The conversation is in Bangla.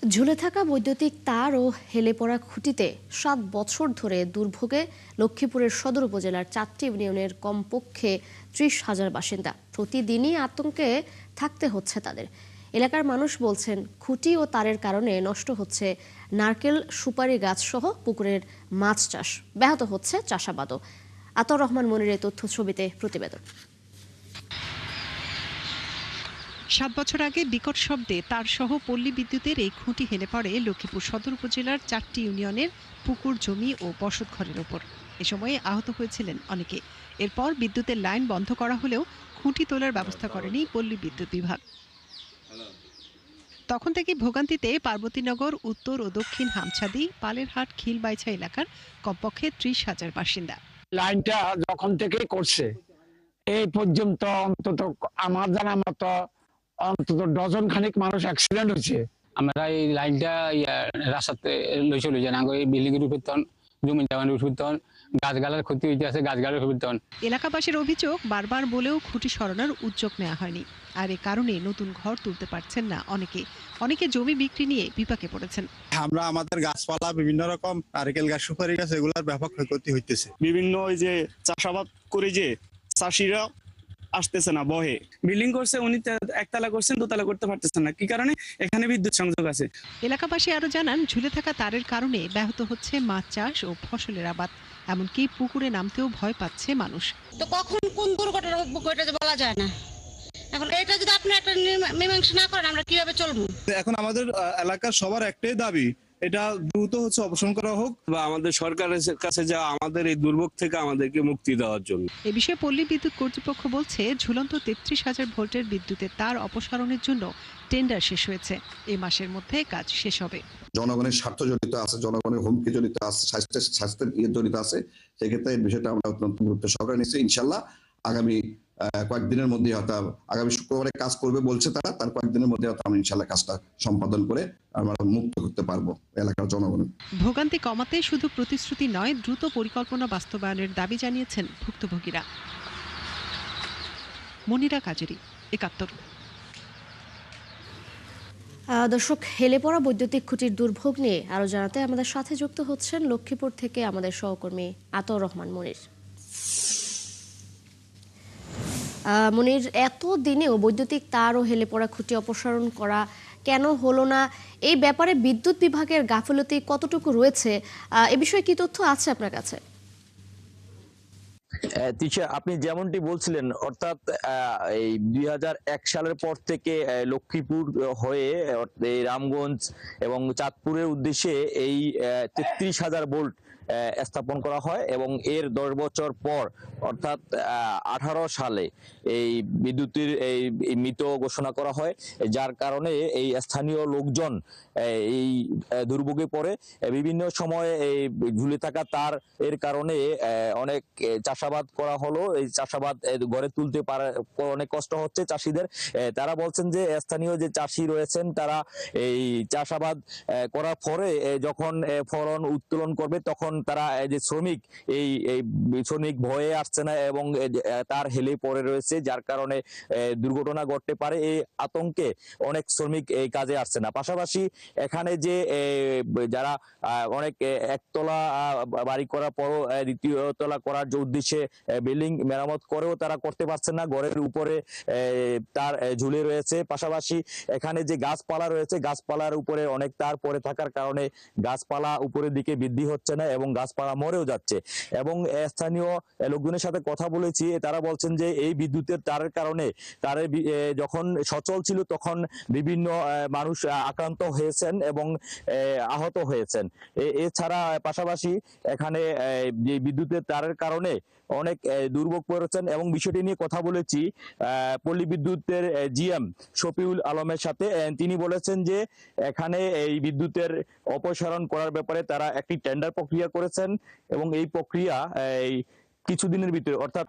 ঝুলে থাকা বৈদ্যুতিক তার ও হেলে পড়া খুঁটিতে ৭ বছর ধরে দুর্ভোগে লক্ষ্মীপুরের সদর উপজেলার ৪টি ইউনিয়নের কমপক্ষে ৩০,০০০ বাসিন্দা। প্রতিদিনই আতঙ্কে থাকতে হচ্ছে তাদের। এলাকার মানুষ বলছেন, খুঁটি ও তারের কারণে নষ্ট হচ্ছে নারকেল, সুপারি গাছ সহ পুকুরের মাছ চাষ, ব্যাহত হচ্ছে চাষাবাদও। আতর রহমান মনিরের তথ্য ছবিতে প্রতিবেদন। ৭ বছর আগে বিকট শব্দে তারসহ পল্লী বিদ্যুতের এই খুঁটি হেলে পড়ে লক্ষ্মীপুর সদর উপজেলার ৪টি ইউনিয়নের পুকুর, জমি ও বসতঘরের ওপর। এ সময়ে আহত হয়েছিলেন অনেকে। এরপর বিদ্যুতের লাইন বন্ধ করা হলেও খুঁটি তোলার ব্যবস্থা করেনি পল্লী বিদ্যুৎ বিভাগ। তখন থেকে ভোগান্তিতে পার্বতীনগর, উত্তর ও দক্ষিণ হামছাদি, পালেরহাট, খিলবাইছা এলাকার কমপক্ষে ৩০,০০০ বাসিন্দা। লাইনটা যখন থেকেই করছে এই পর্যন্ত অন্তত আমার জানা মতো অন্তত ডজন খানিক মানুষ অ্যাক্সিডেন্ট হয়েছে। আমরা এই লাইনটা রাস্তাতে লই চলে যান, এই বিল্ডিং এর উপর জমি জায়গার উপর গাছগালার ক্ষতি হইতে আছে, গাছগালার উপর। এলাকাবাসীর অভিযোগ, বারবার বলেও খুঁটি সরানোর উদ্যোগ নেওয়া হয়নি। আর এ কারণে নতুন ঘর তুলতে পারছেন না অনেকে জমি বিক্রি নিয়ে বিপাকে পড়েছেন। আমরা আমাদের গাছপালা বিভিন্ন রকম নারকেল গাছ, সুপারি গাছ, এগুলোর ব্যাপক ক্ষয়ক্ষতি হইতেছে। বিভিন্ন ওই যে চাষাবাদ করে যে চাষিরা আসতেছে না, বহে বিল্ডিং করছে, উনি একতলা করছেন, দোতলা করতে পারতেছেন না। কি কারণে? এখানে বিদ্যুৎ সংযোগ আছে। এলাকাবাসী আরো জানান, ঝুলে থাকা তারের কারণে ব্যাহত হচ্ছে মাছ চাষ ও ফসলের আবাদ। এমনকি পুকুরে নামতেও ভয় পাচ্ছে মানুষ। তো কখন কোন দুর্ঘটনা ঘটে বলা যায় না। এখন এটা যদি আপনি একটা মীমাংসা না করেন, আমরা কিভাবে চলবো? এখন আমাদের এলাকার সবার একটাই দাবি, এটা দ্রুত অবসান করা হোক বা আমাদের সরকারের কাছে যা আমাদের এই দুর্ভোগ থেকে আমাদেরকে মুক্তি দেওয়ার জন্য। এ বিষয়ে পল্লী বিদ্যুৎ কর্তৃপক্ষ বলছে, ঝুলন্ত ৩৩,০০০ ভোল্টের বিদ্যুতের তার অপসারণের জন্য টেন্ডার শেষ হয়েছে। এই মাসের মধ্যে কাজ শেষ হবে। জনগণের স্বার্থ জড়িত আছে, জনগণের হুমকি জড়িত আছে, স্বাস্থ্যের জড়িত আছে। সেক্ষেত্রে এই বিষয়টা আমরা অত্যন্ত গুরুত্ব সহকারে নিচ্ছি। ইনশাল্লাহ আগামী কয়েকদিনের মধ্যে হয়তো, আগামী শুক্রবারে কাজ করবে বলছে তার কয়েকদিনের মধ্যে হয়তো আমরা ইনশাল্লাহ কাজটা সম্পাদন করে আমরা মুক্ত করতে পারবো এলাকার জনগণ। ভোগান্তি কমাতে শুধু প্রতিশ্রুতি নয়, দ্রুত পরিকল্পনা বাস্তবায়নের দাবি জানিয়েছেন ভুক্তভোগীরা। মনিরা কাজেরি, ৭১। দর্শক, হেলে পড়া বৈদ্যুতিক খুঁটির দুর্ভোগ নিয়ে আরো জানাতে আমাদের সাথে যুক্ত হচ্ছেন লক্ষ্মীপুর থেকে আমাদের সহকর্মী আতর রহমান মনির। মনির, এত দিনেও বৈদ্যুতিক তার ও হেলে পড়া খুঁটি অপসারণ করা কেন হলো না? এই ব্যাপারে বিদ্যুৎ বিভাগের গাফিলতি কতটুকু রয়েছে, এ বিষয়ে কি তথ্য আছে আপনার কাছে? তিশা, আপনি যেমনটি বলছিলেন, অর্থাৎ এই ২০০১ সালের পর থেকে লক্ষ্মীপুর হয়ে রামগঞ্জ এবং চাঁদপুরের উদ্দেশ্যে এই ৩৩,০০০ ভোল্ট স্থাপন করা হয় এবং এর ১০ বছর পর অর্থাৎ ১৮ সালে এই বিদ্যুতের এই মৃত ঘোষণা করা হয়, যার কারণে এই স্থানীয় লোকজন এই দুর্ভোগে পড়ে। বিভিন্ন সময়ে এই ঝুলে থাকা তার এর কারণে অনেক চাষাবাদ করা হলো, এই চাষাবাদ গড়ে তুলতে পারে অনেক কষ্ট হচ্ছে চাষিদের। তারা বলছেন যে স্থানীয় যে চাষি রয়েছেন তারা এই চাষাবাদ করার পরে যখন ফলন উত্তোলন করবে তখন তারা যে শ্রমিক এই শ্রমিক ভয়ে আসছে না এবং তার হেলে পড়ে রয়েছে, যার কারণে দুর্ঘটনা ঘটতে পারে। এই আতঙ্কে অনেক শ্রমিক এই কাজে আসছে না। পাশাপাশি এখানে যে যারা অনেক একতলা বাড়ি করার পরও দ্বিতীয় তলা করার যে উদ্দেশ্যে বিল্ডিং মেরামত করেও তারা করতে পারছে না, ঘরের উপরে তার ঝুলে রয়েছে। পাশাপাশি এখানে যে গাছপালা রয়েছে, গাছপালার উপরে অনেক তার পড়ে থাকার কারণে গাছপালা উপরের দিকে বৃদ্ধি হচ্ছে না এবং গাছপালা মরেও যাচ্ছে। এবং স্থানীয় লোকজনের সাথে কথা বলেছি, তারা বলছেন যে এই বিদ্যুতের তারের কারণে তারের যখন সচল ছিল তখন বিভিন্ন মানুষ আক্রান্ত হয়েছেন এবং আহত হয়েছেন। এছাড়া পাশাপাশি এখানে যে বিদ্যুতের তারের কারণে অনেক দুর্ভোগ পড়েছেন এবং বিষয়টি নিয়ে কথা বলেছি পল্লী বিদ্যুতের জিএম শফিউল আলমের সাথে। তিনি বলেছেন যে এখানে এই বিদ্যুতের অপসারণ করার ব্যাপারে তারা একটি টেন্ডার প্রক্রিয়া করেছেন এবং এই প্রক্রিয়া এই কিছুদিনের ভিতরে অর্থাৎ